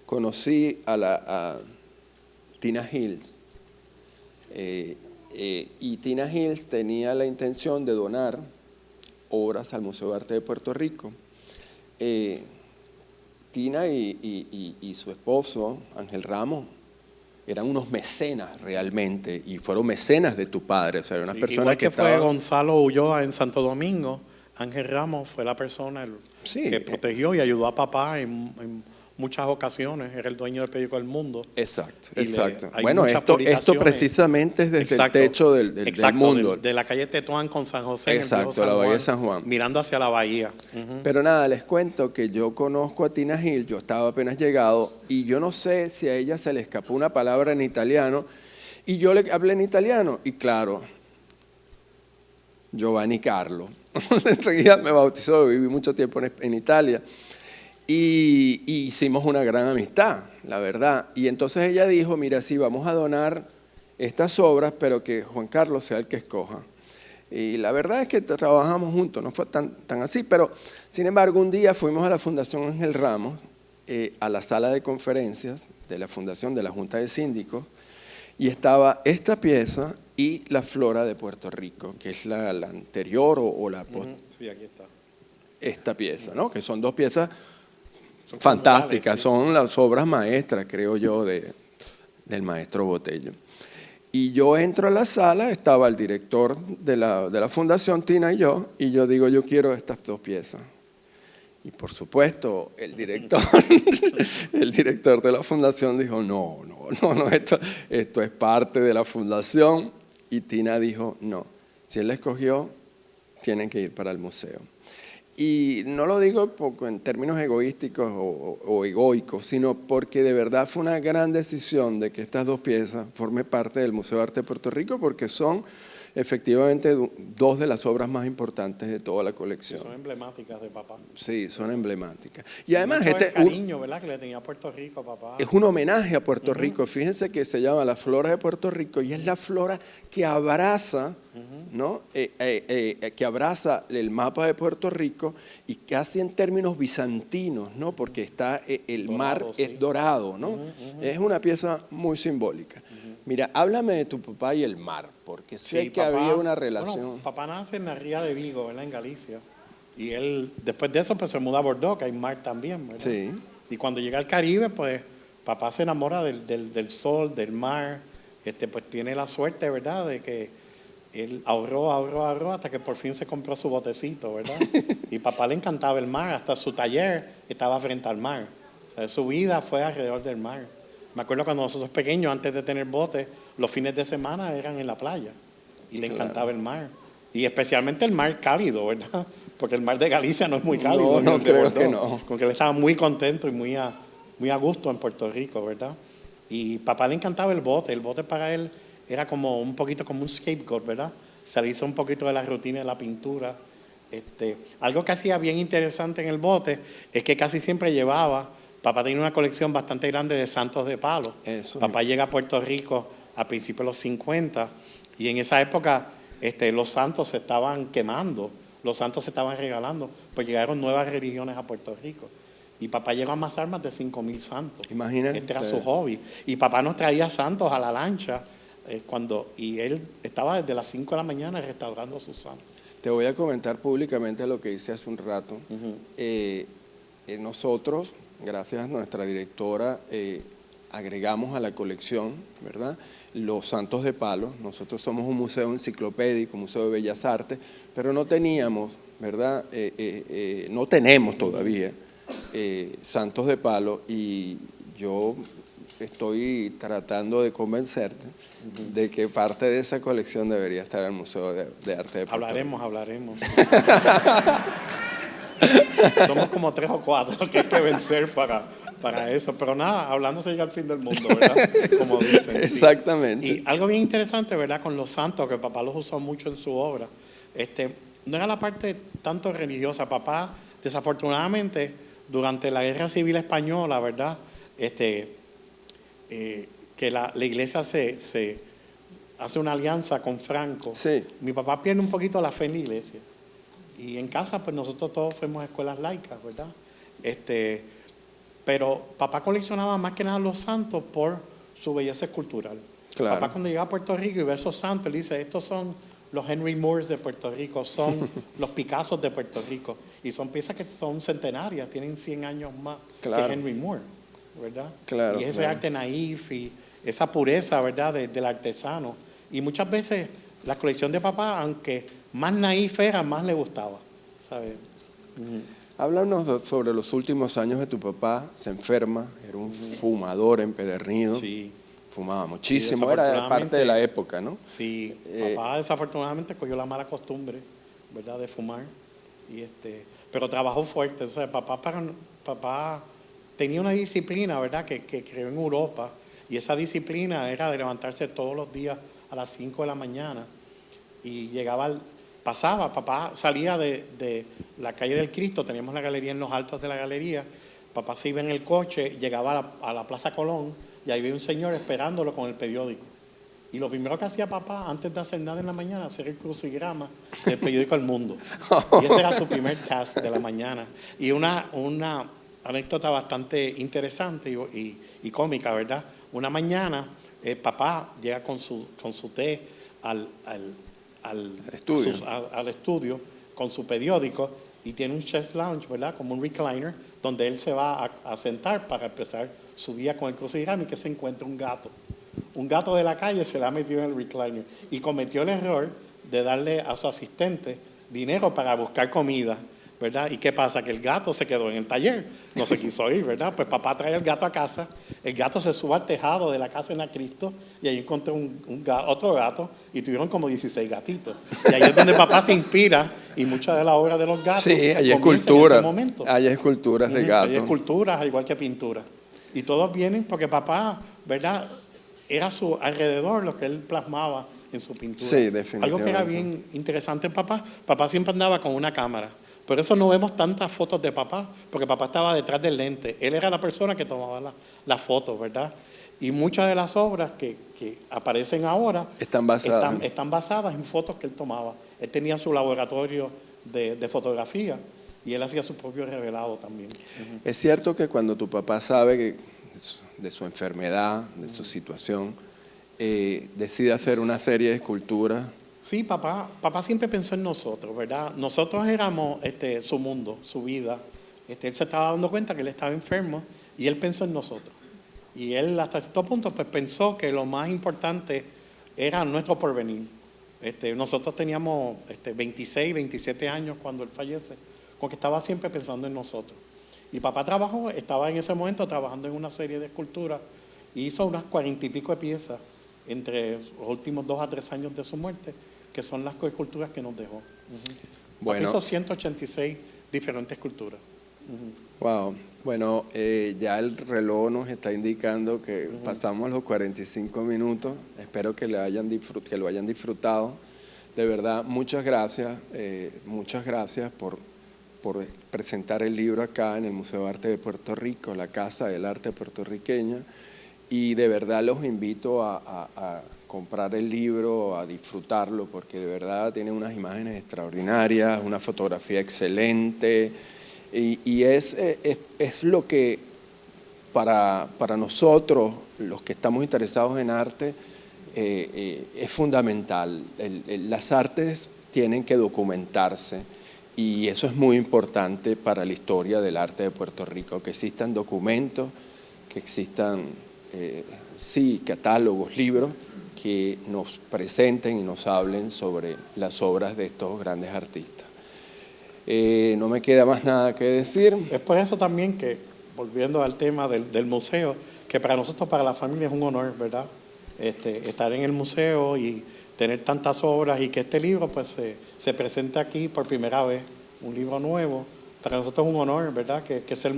conocí a Tina Hills. Y Tina Hills tenía la intención de donar obras al Museo de Arte de Puerto Rico. Tina y su esposo, Ángel Ramos, eran unos mecenas realmente, y fueron mecenas de tu padre. O sea, eran unas personas igual que fue Gonzalo Ulloa en Santo Domingo, Ángel Ramos fue la persona que protegió y ayudó a papá en muchas ocasiones. Era el dueño del periódico El Mundo. Exacto. Hay Bueno, esto precisamente es desde el techo del mundo. De la calle Tetuán con San José. Exacto, la bahía de San Juan. Mirando hacia la bahía. Pero nada, les cuento que yo conozco a Tina Hill, yo estaba apenas llegado, y yo no sé si a ella se le escapó una palabra en italiano, y yo le hablé en italiano, y claro, Giovanni Carlo. Enseguida me bautizó, viví mucho tiempo en Italia. Y hicimos una gran amistad, la verdad. Y entonces ella dijo, mira, sí, vamos a donar estas obras, pero que Juan Carlos sea el que escoja. Y la verdad es que trabajamos juntos, no fue tan así, pero sin embargo un día fuimos a la Fundación Ángel Ramos, a la sala de conferencias de la Fundación de la Junta de Síndicos, y estaba esta pieza y la Flora de Puerto Rico, que es la anterior o la post. Sí, aquí está. Esta pieza, ¿no? Que son dos piezas fantásticas, son las obras maestras, creo yo, del maestro Botello. Y yo entro a la sala, estaba el director de la fundación, Tina y yo digo, yo quiero estas dos piezas. Y por supuesto, el director de la fundación dijo, no, esto es parte de la fundación. Y Tina dijo, no, si él la escogió, tienen que ir para el museo. Y no lo digo en términos egoísticos o egoicos, sino porque de verdad fue una gran decisión de que estas dos piezas formen parte del Museo de Arte de Puerto Rico, porque son efectivamente dos de las obras más importantes de toda la colección. Son emblemáticas de papá. Sí, son emblemáticas. Y además el cariño, ¿verdad?, que le tenía a Puerto Rico, papá. Es un homenaje a Puerto Rico. Fíjense que se llama La Flora de Puerto Rico y es la flora que abraza, ¿no? Que abraza el mapa de Puerto Rico y casi en términos bizantinos, ¿no? Porque está el dorado, mar es dorado, ¿no? Es una pieza muy simbólica. Mira, háblame de tu papá y el mar, porque sé que papá, había una relación. Bueno, papá nace en la Ría de Vigo, ¿verdad?, en Galicia. Y él, después de eso, pues se muda a Bordeaux, que hay mar también, ¿verdad? Sí. Y cuando llega al Caribe, pues papá se enamora del sol, del mar. Pues tiene la suerte, ¿verdad?, de que él ahorró hasta que por fin se compró su botecito, ¿verdad? Y papá le encantaba el mar, hasta su taller estaba frente al mar. O sea, su vida fue alrededor del mar. Me acuerdo cuando nosotros pequeños, antes de tener botes, los fines de semana eran en la playa y le encantaba el mar. Y especialmente el mar cálido, ¿verdad? Porque el mar de Galicia no es muy cálido. No creo que no. Con que él estaba muy contento y muy a gusto en Puerto Rico, ¿verdad? Y papá le encantaba el bote. El bote para él era como un poquito como un scapegoat, ¿verdad? Salirse un poquito de la rutina de la pintura. Algo que hacía bien interesante en el bote es que casi siempre llevaba. Papá tenía una colección bastante grande de santos de palo. Papá llega a Puerto Rico a principios de los 50 y en esa época los santos se estaban quemando, los santos se estaban regalando, pues llegaron nuevas religiones a Puerto Rico. Y papá lleva más armas de 5,000 santos. Imagínate. Este era su hobby. Y papá nos traía santos a la lancha y él estaba desde las 5 de la mañana restaurando sus santos. Te voy a comentar públicamente lo que hice hace un rato. Nosotros, gracias a nuestra directora, agregamos a la colección, ¿verdad?, los santos de palo. Nosotros somos un museo enciclopédico, museo de bellas artes, pero no teníamos, ¿verdad?, no tenemos todavía santos de palo, y yo estoy tratando de convencerte de que parte de esa colección debería estar en el Museo de Arte de Puerto Rico. Hablaremos. Somos como 3 o 4 que hay que vencer para eso. Pero nada, hablando se llega al fin del mundo, ¿verdad? Como dicen. Sí. Exactamente. Y algo bien interesante, ¿verdad? Con los santos, que papá los usó mucho en su obra. No era la parte tanto religiosa. Papá, desafortunadamente, durante la Guerra Civil Española, ¿verdad? Que la iglesia se hace una alianza con Franco. Sí. Mi papá pierde un poquito la fe en la iglesia. Y en casa, pues nosotros todos fuimos a escuelas laicas, ¿verdad? Pero papá coleccionaba más que nada los santos por su belleza escultural. Claro. Papá, cuando llega a Puerto Rico y ve esos santos, él dice: estos son los Henry Moores de Puerto Rico, son los Picassos de Puerto Rico. Y son piezas que son centenarias, tienen 100 años más que Henry Moore, ¿verdad? Claro, y ese arte naif y esa pureza, ¿verdad?, del artesano. Y muchas veces la colección de papá, aunque más naif era, más le gustaba, ¿sabes? Háblanos sobre los últimos años de tu papá. Se enferma, era un fumador empedernido. Sí. Fumaba muchísimo, era parte de la época, ¿no? Sí, papá desafortunadamente cogió la mala costumbre, ¿verdad?, de fumar. Pero trabajó fuerte. O sea, papá tenía una disciplina, ¿verdad?, que creó en Europa. Y esa disciplina era de levantarse todos los días a las 5 de la mañana. Y papá salía de la calle del Cristo, teníamos la galería en los altos de la galería. Papá se iba en el coche, llegaba a la Plaza Colón, y ahí había un señor esperándolo con el periódico. Y lo primero que hacía papá, antes de hacer nada en la mañana, hacer el crucigrama del periódico El Mundo. Y ese era su primer task de la mañana. Y una anécdota bastante interesante y cómica, ¿verdad? Una mañana, papá llega con su té al estudio con su periódico, y tiene un chest lounge, ¿verdad?, como un recliner, donde él se va a sentar para empezar su día con el crucigrama, y que se encuentra un gato de la calle, se le ha metido en el recliner y cometió el error de darle a su asistente dinero para buscar comida, ¿verdad? ¿Y qué pasa? Que el gato se quedó en el taller, no se quiso ir, ¿verdad? Pues papá trae el gato a casa, el gato se sube al tejado de la casa en la Cristo, y ahí encontró otro gato, y tuvieron como 16 gatitos. Y ahí es donde papá se inspira, y muchas de las obras de los gatos. Sí, hay esculturas. Hay esculturas de gatos. Hay esculturas, al igual que pinturas. Y todos vienen porque papá, ¿verdad?, era su alrededor lo que él plasmaba en su pintura. Sí, definitivamente. Algo que era bien interesante en papá siempre andaba con una cámara. Por eso no vemos tantas fotos de papá, porque papá estaba detrás del lente. Él era la persona que tomaba las fotos, ¿verdad? Y muchas de las obras que aparecen ahora están basadas en fotos que él tomaba. Él tenía su laboratorio de fotografía, y él hacía su propio revelado también. Es cierto que cuando tu papá sabe de su enfermedad, de su situación, decide hacer una serie de esculturas. Sí, papá siempre pensó en nosotros, ¿verdad? Nosotros éramos su mundo, su vida. Él se estaba dando cuenta que él estaba enfermo, y él pensó en nosotros. Y él, hasta cierto punto, pues pensó que lo más importante era nuestro porvenir. Nosotros teníamos 26, 27 años cuando él fallece, porque estaba siempre pensando en nosotros. Y papá estaba en ese momento trabajando en una serie de esculturas, y hizo unas 40 y pico de piezas entre los últimos 2 a 3 años de su muerte, que son las esculturas que nos dejó. Bueno, hizo 186 diferentes esculturas. Wow. Bueno, ya el reloj nos está indicando que pasamos los 45 minutos. Espero que lo hayan disfrutado. De verdad, muchas gracias por presentar el libro acá en el Museo de Arte de Puerto Rico, la Casa del Arte Puertorriqueña. Y de verdad los invito a comprar el libro, a disfrutarlo, porque de verdad tiene unas imágenes extraordinarias, una fotografía excelente, y es lo que para nosotros, los que estamos interesados en arte, es fundamental. Las artes tienen que documentarse, y eso es muy importante para la historia del arte de Puerto Rico, que existan documentos, que existan catálogos, libros que nos presenten y nos hablen sobre las obras de estos grandes artistas. No me queda más nada que decir. Es por eso también que, volviendo al tema del museo, que para nosotros, para la familia, es un honor, ¿verdad? Estar en el museo y tener tantas obras y que este libro pues se presente aquí por primera vez, un libro nuevo. Para nosotros es un honor, ¿verdad? Que es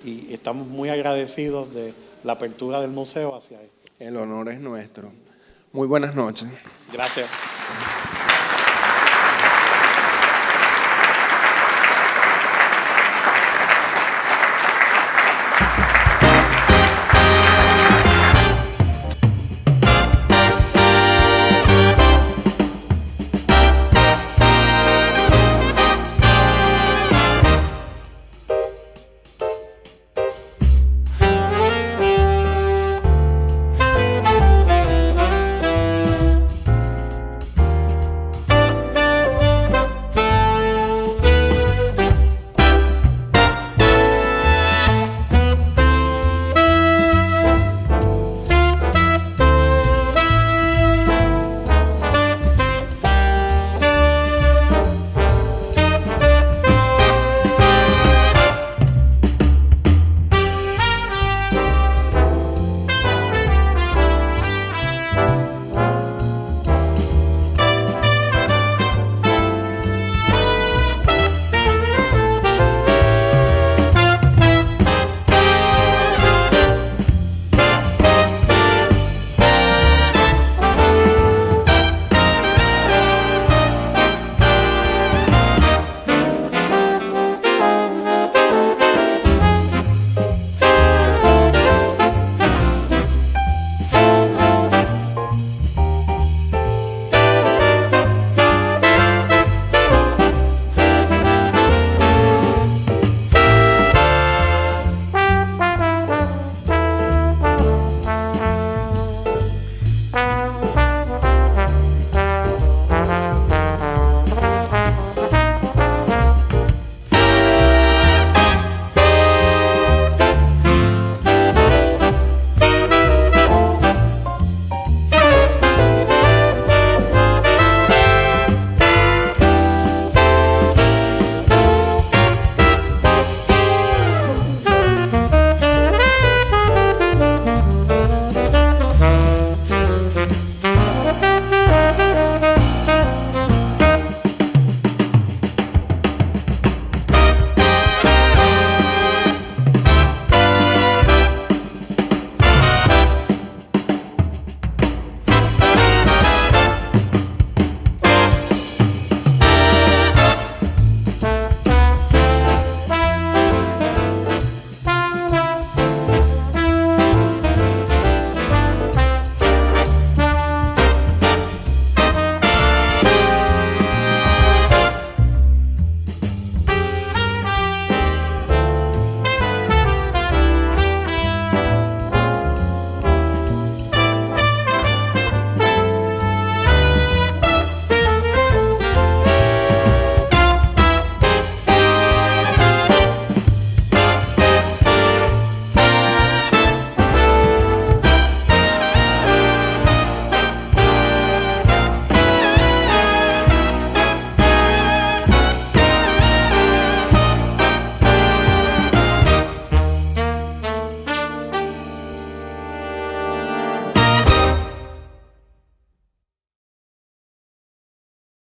y estamos muy agradecidos de la apertura del museo hacia esto. El honor es nuestro. Muy buenas noches. Gracias.